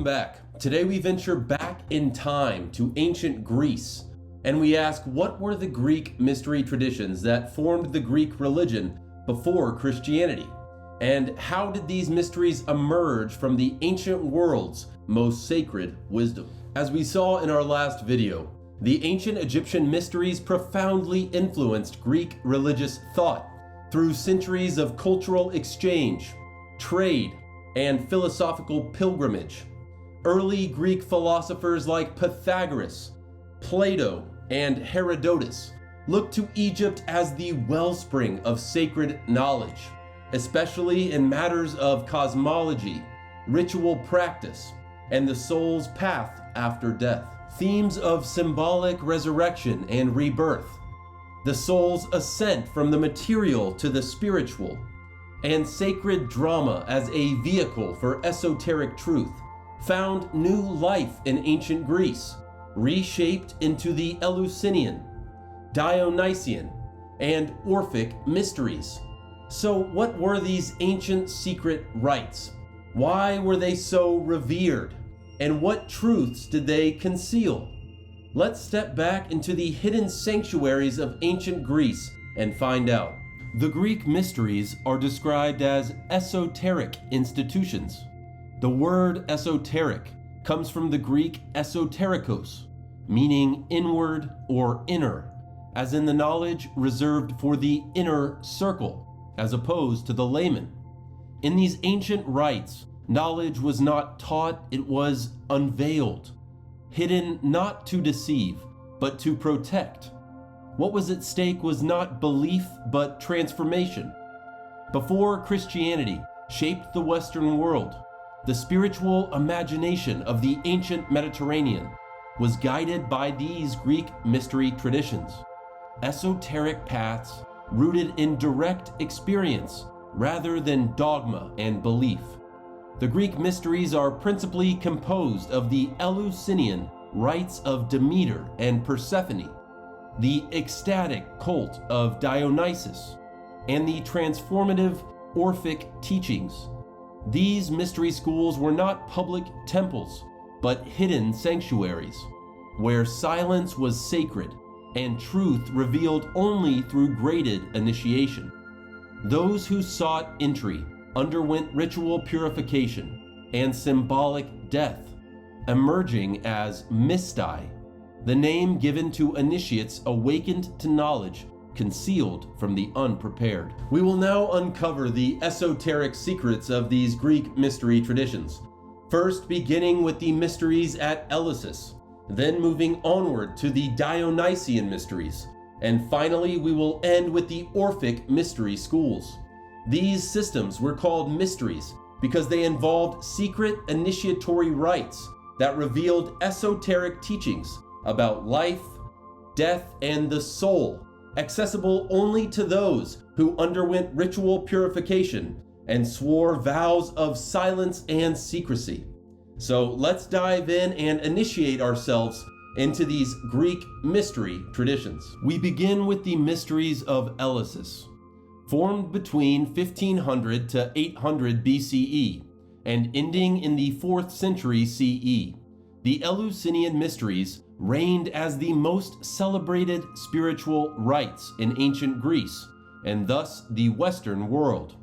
Welcome back. Today we venture back in time to ancient Greece, and we ask, what were the Greek mystery traditions that formed the Greek religion before Christianity? And how did these mysteries emerge from the ancient world's most sacred wisdom? As we saw in our last video, the ancient Egyptian mysteries profoundly influenced Greek religious thought through centuries of cultural exchange, trade, and philosophical pilgrimage. Early Greek philosophers like Pythagoras, Plato, and Herodotus looked to Egypt as the wellspring of sacred knowledge, especially in matters of cosmology, ritual practice, and the soul's path after death. Themes of symbolic resurrection and rebirth, the soul's ascent from the material to the spiritual, and sacred drama as a vehicle for esoteric truth found new life in ancient Greece, reshaped into the Eleusinian, Dionysian, and Orphic Mysteries. So what were these ancient secret rites? Why were they so revered? And what truths did they conceal? Let's step back into the hidden sanctuaries of ancient Greece and find out. The Greek mysteries are described as esoteric institutions. The word esoteric comes from the Greek esoterikos, meaning inward or inner, as in the knowledge reserved for the inner circle, as opposed to the layman. In these ancient rites, knowledge was not taught, it was unveiled, hidden not to deceive, but to protect. What was at stake was not belief, but transformation. Before Christianity shaped the Western world, the spiritual imagination of the ancient Mediterranean was guided by these Greek mystery traditions, esoteric paths rooted in direct experience rather than dogma and belief. The Greek mysteries are principally composed of the Eleusinian rites of Demeter and Persephone, the ecstatic cult of Dionysus, and the transformative Orphic teachings. These mystery schools were not public temples, but hidden sanctuaries, where silence was sacred and truth revealed only through graded initiation. Those who sought entry underwent ritual purification and symbolic death, emerging as Mystai, the name given to initiates awakened to knowledge concealed from the unprepared. We will now uncover the esoteric secrets of these Greek mystery traditions, first beginning with the mysteries at Eleusis, then moving onward to the Dionysian Mysteries, and finally we will end with the Orphic Mystery schools. These systems were called mysteries because they involved secret initiatory rites that revealed esoteric teachings about life, death, and the soul, accessible only to those who underwent ritual purification and swore vows of silence and secrecy. So let's dive in and initiate ourselves into these Greek mystery traditions. We begin with the mysteries of Eleusis, formed between 1500 to 800 BCE and ending in the 4th century CE. The Eleusinian Mysteries reigned as the most celebrated spiritual rites in ancient Greece, and thus the Western world.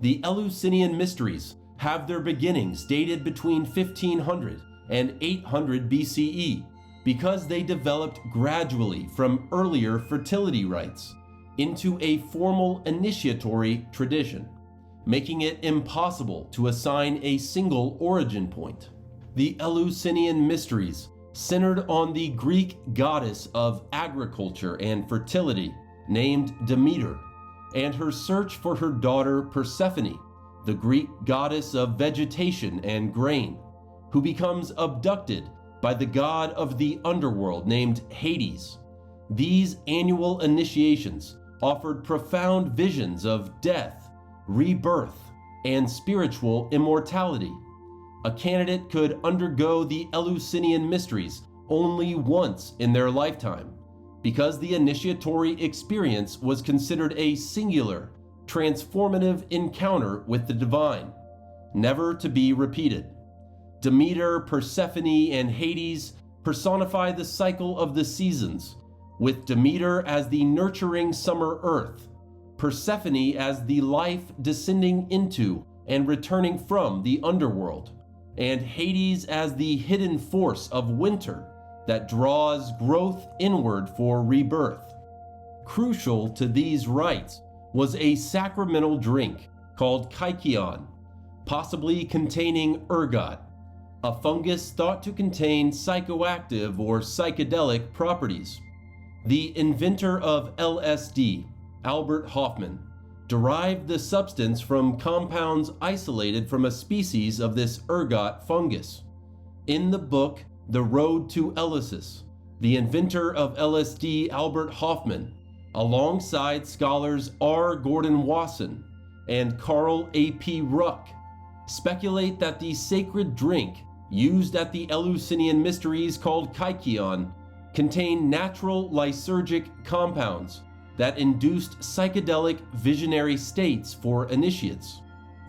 The Eleusinian Mysteries have their beginnings dated between 1500 and 800 BCE because they developed gradually from earlier fertility rites into a formal initiatory tradition, making it impossible to assign a single origin point. The Eleusinian Mysteries centered on the Greek goddess of agriculture and fertility named Demeter, and her search for her daughter Persephone, the Greek goddess of vegetation and grain, who becomes abducted by the god of the underworld named Hades. These annual initiations offered profound visions of death, rebirth, and spiritual immortality. A candidate could undergo the Eleusinian Mysteries only once in their lifetime, because the initiatory experience was considered a singular, transformative encounter with the divine, never to be repeated. Demeter, Persephone, and Hades personify the cycle of the seasons, with Demeter as the nurturing summer earth, Persephone as the life descending into and returning from the underworld, and Hades as the hidden force of winter that draws growth inward for rebirth. Crucial to these rites was a sacramental drink called kykeon, possibly containing ergot, a fungus thought to contain psychoactive or psychedelic properties. The inventor of LSD, Albert Hofmann, derived the substance from compounds isolated from a species of this ergot fungus. In the book The Road to Eleusis, the inventor of LSD, Albert Hofmann, alongside scholars R. Gordon Wasson and Carl A.P. Ruck, speculate that the sacred drink used at the Eleusinian Mysteries called kykeon contained natural lysergic compounds that induced psychedelic visionary states for initiates.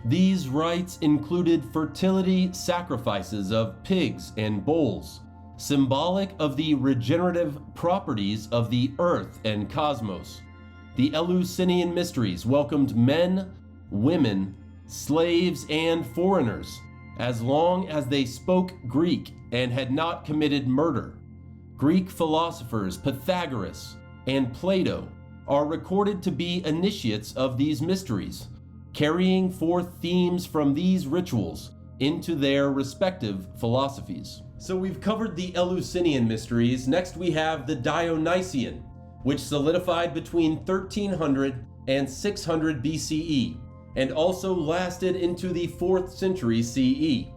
These rites included fertility sacrifices of pigs and bulls, symbolic of the regenerative properties of the earth and cosmos. The Eleusinian Mysteries welcomed men, women, slaves, and foreigners, as long as they spoke Greek and had not committed murder. Greek philosophers Pythagoras and Plato are recorded to be initiates of these mysteries, carrying forth themes from these rituals into their respective philosophies. So we've covered the Eleusinian Mysteries. Next we have the Dionysian, which solidified between 1300 and 600 BCE, and also lasted into the 4th century CE.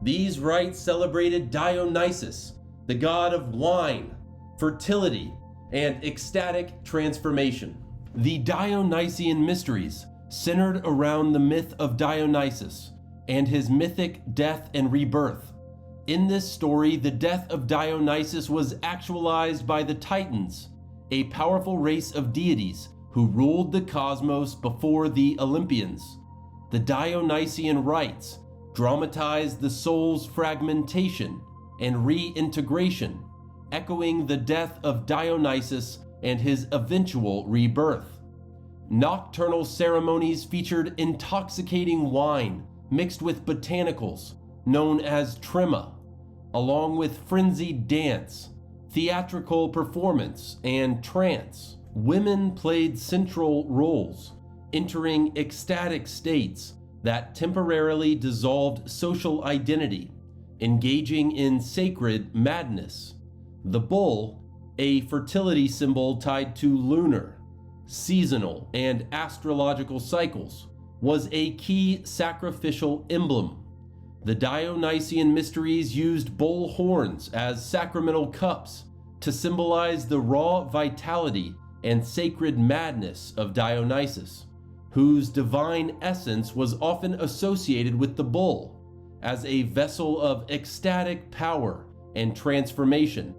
These rites celebrated Dionysus, the god of wine, fertility, and ecstatic transformation. The Dionysian Mysteries centered around the myth of Dionysus and his mythic death and rebirth. In this story, the death of Dionysus was actualized by the Titans, a powerful race of deities who ruled the cosmos before the Olympians. The Dionysian rites dramatized the soul's fragmentation and reintegration, echoing the death of Dionysus and his eventual rebirth. Nocturnal ceremonies featured intoxicating wine mixed with botanicals, known as trema, along with frenzied dance, theatrical performance, and trance. Women played central roles, entering ecstatic states that temporarily dissolved social identity, engaging in sacred madness. The bull, a fertility symbol tied to lunar, seasonal, and astrological cycles, was a key sacrificial emblem. The Dionysian Mysteries used bull horns as sacramental cups to symbolize the raw vitality and sacred madness of Dionysus, whose divine essence was often associated with the bull as a vessel of ecstatic power and transformation.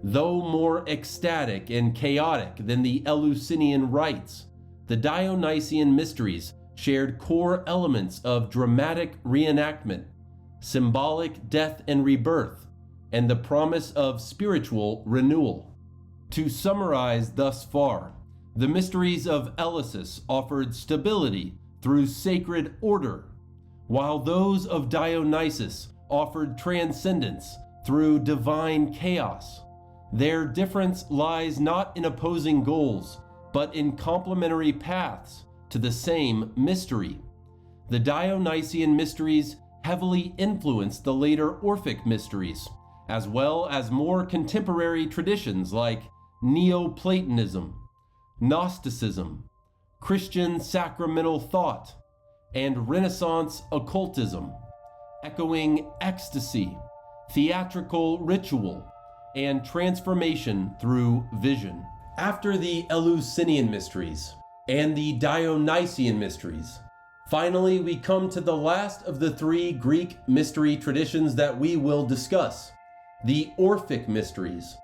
Though more ecstatic and chaotic than the Eleusinian rites, the Dionysian Mysteries shared core elements of dramatic reenactment, symbolic death and rebirth, and the promise of spiritual renewal. To summarize thus far, the mysteries of Eleusis offered stability through sacred order, while those of Dionysus offered transcendence through divine chaos. Their difference lies not in opposing goals, but in complementary paths to the same mystery. The Dionysian Mysteries heavily influenced the later Orphic Mysteries, as well as more contemporary traditions like Neoplatonism, Gnosticism, Christian sacramental thought, and Renaissance occultism, echoing ecstasy, theatrical ritual, and transformation through vision. After the Eleusinian Mysteries and the Dionysian Mysteries, finally we come to the last of the 3 Greek mystery traditions that we will discuss, the Orphic Mysteries,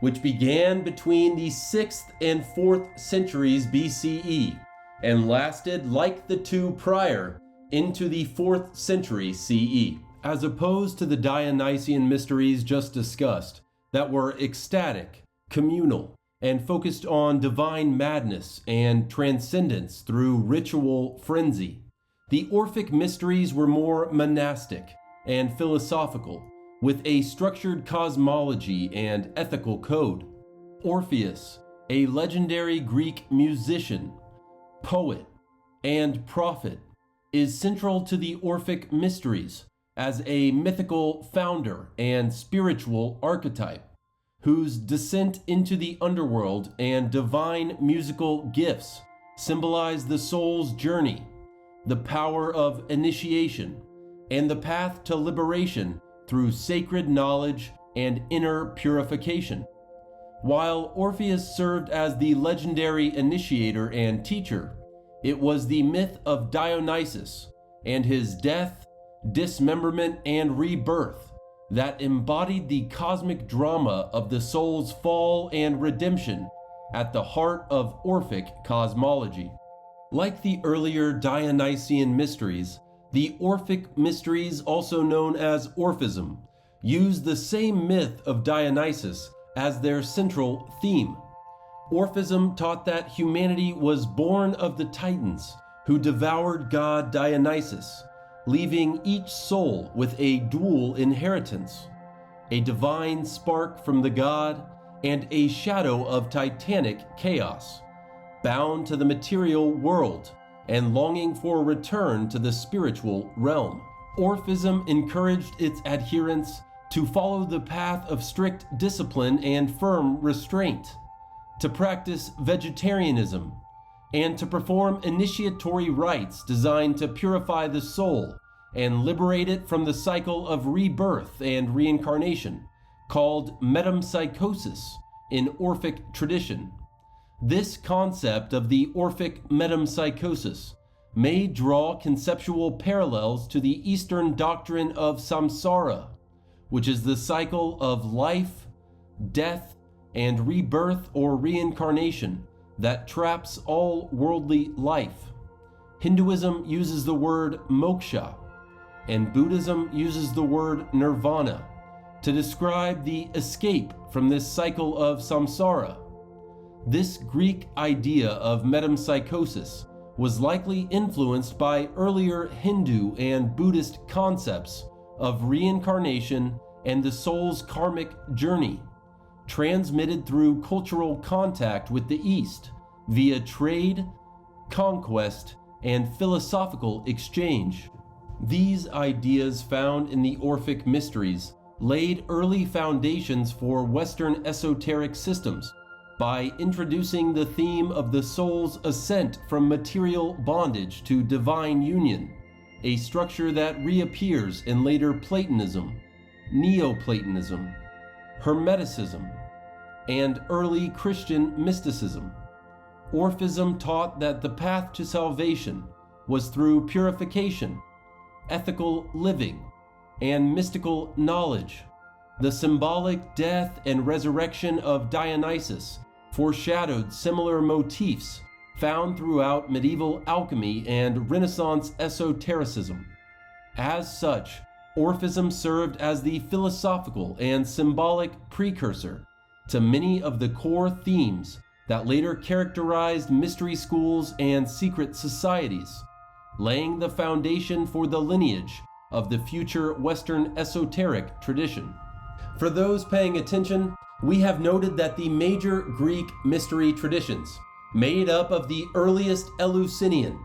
which began between the 6th and 4th centuries BCE and lasted, like the 2 prior, into the 4th century CE. As opposed to the Dionysian mysteries just discussed, that were ecstatic, communal, and focused on divine madness and transcendence through ritual frenzy, the Orphic Mysteries were more monastic and philosophical, with a structured cosmology and ethical code. Orpheus, a legendary Greek musician, poet, and prophet, is central to the Orphic Mysteries as a mythical founder and spiritual archetype, whose descent into the underworld and divine musical gifts symbolize the soul's journey, the power of initiation, and the path to liberation through sacred knowledge and inner purification. While Orpheus served as the legendary initiator and teacher, it was the myth of Dionysus and his death, dismemberment, and rebirth that embodied the cosmic drama of the soul's fall and redemption at the heart of Orphic cosmology. Like the earlier Dionysian mysteries, the Orphic Mysteries, also known as Orphism, use the same myth of Dionysus as their central theme. Orphism taught that humanity was born of the Titans, who devoured god Dionysus, leaving each soul with a dual inheritance, a divine spark from the god and a shadow of titanic chaos, bound to the material world and longing for return to the spiritual realm. Orphism encouraged its adherents to follow the path of strict discipline and firm restraint, to practice vegetarianism, and to perform initiatory rites designed to purify the soul and liberate it from the cycle of rebirth and reincarnation, called metempsychosis in Orphic tradition. This concept of the Orphic metempsychosis may draw conceptual parallels to the Eastern doctrine of samsara, which is the cycle of life, death, and rebirth or reincarnation that traps all worldly life. Hinduism uses the word moksha, and Buddhism uses the word nirvana to describe the escape from this cycle of samsara. This Greek idea of metempsychosis was likely influenced by earlier Hindu and Buddhist concepts of reincarnation and the soul's karmic journey, transmitted through cultural contact with the East via trade, conquest, and philosophical exchange. These ideas found in the Orphic Mysteries laid early foundations for Western esoteric systems by introducing the theme of the soul's ascent from material bondage to divine union, a structure that reappears in later Platonism, Neoplatonism, Hermeticism, and early Christian mysticism. Orphism taught that the path to salvation was through purification, ethical living, and mystical knowledge. The symbolic death and resurrection of Dionysus foreshadowed similar motifs found throughout medieval alchemy and Renaissance esotericism. As such, Orphism served as the philosophical and symbolic precursor to many of the core themes that later characterized mystery schools and secret societies, laying the foundation for the lineage of the future Western esoteric tradition. For those paying attention, we have noted that the major Greek mystery traditions, made up of the earliest Eleusinian,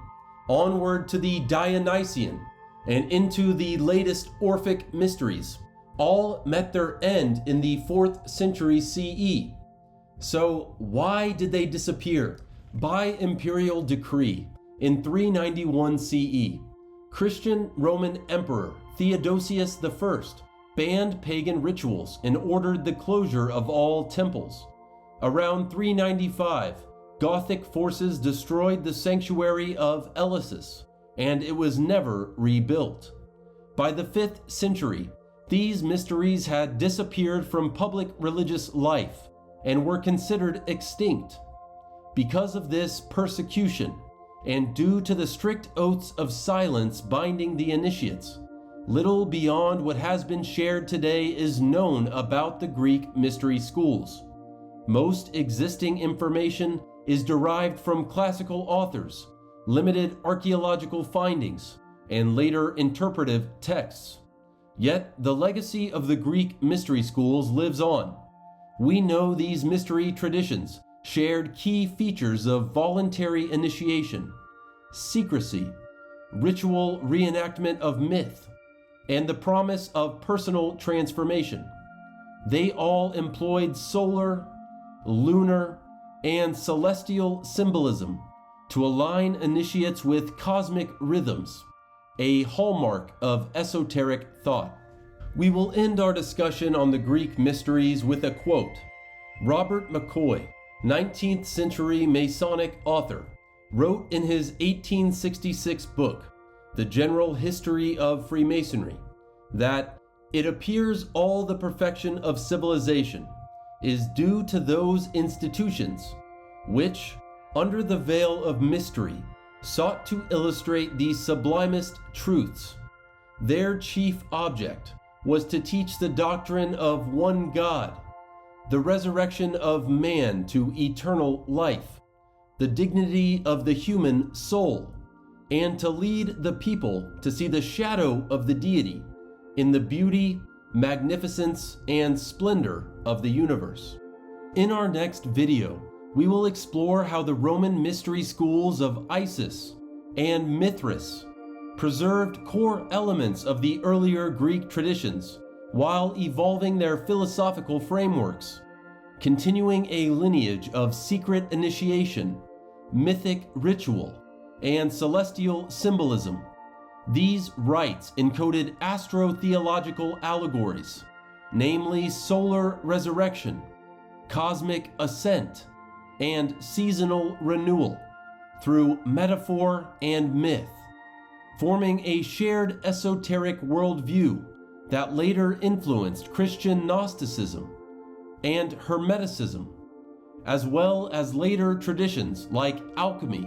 onward to the Dionysian, and into the latest Orphic Mysteries, all met their end in the 4th century CE. So why did they disappear? By imperial decree in 391 CE, Christian Roman Emperor Theodosius I banned pagan rituals and ordered the closure of all temples. Around 395, Gothic forces destroyed the sanctuary of Eleusis, and it was never rebuilt. By the 5th century, these mysteries had disappeared from public religious life and were considered extinct. Because of this persecution, and due to the strict oaths of silence binding the initiates, little beyond what has been shared today is known about the Greek mystery schools. Most existing information is derived from classical authors, limited archaeological findings, and later interpretive texts. Yet the legacy of the Greek mystery schools lives on. We know these mystery traditions shared key features of voluntary initiation, secrecy, ritual reenactment of myth, and the promise of personal transformation. They all employed solar, lunar, and celestial symbolism to align initiates with cosmic rhythms, a hallmark of esoteric thought. We will end our discussion on the Greek mysteries with a quote. Robert Macoy, 19th century Masonic author, wrote in his 1866 book, The General History of Freemasonry, that it appears all the perfection of civilization is due to those institutions which, under the veil of mystery, sought to illustrate the sublimest truths. Their chief object was to teach the doctrine of one God, the resurrection of man to eternal life, the dignity of the human soul, and to lead the people to see the shadow of the deity in the beauty, magnificence, and splendor of the universe. In our next video, we will explore how the Roman mystery schools of Isis and Mithras preserved core elements of the earlier Greek traditions while evolving their philosophical frameworks, continuing a lineage of secret initiation, mythic ritual, and celestial symbolism. These rites encoded astro-theological allegories, namely solar resurrection, cosmic ascent, and seasonal renewal through metaphor and myth, forming a shared esoteric worldview that later influenced Christian Gnosticism and Hermeticism, as well as later traditions like alchemy,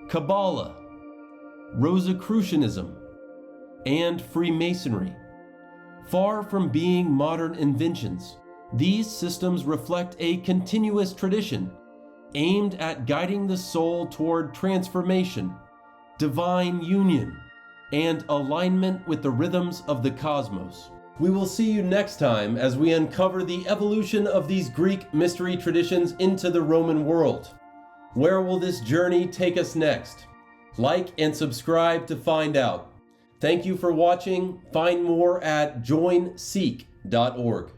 Kabbalah, Rosicrucianism, and Freemasonry. Far from being modern inventions, these systems reflect a continuous tradition aimed at guiding the soul toward transformation, divine union, and alignment with the rhythms of the cosmos. We will see you next time as we uncover the evolution of these Greek mystery traditions into the Roman world. Where will this journey take us next? Like and subscribe to find out. Thank you for watching. Find more at joinseek.org.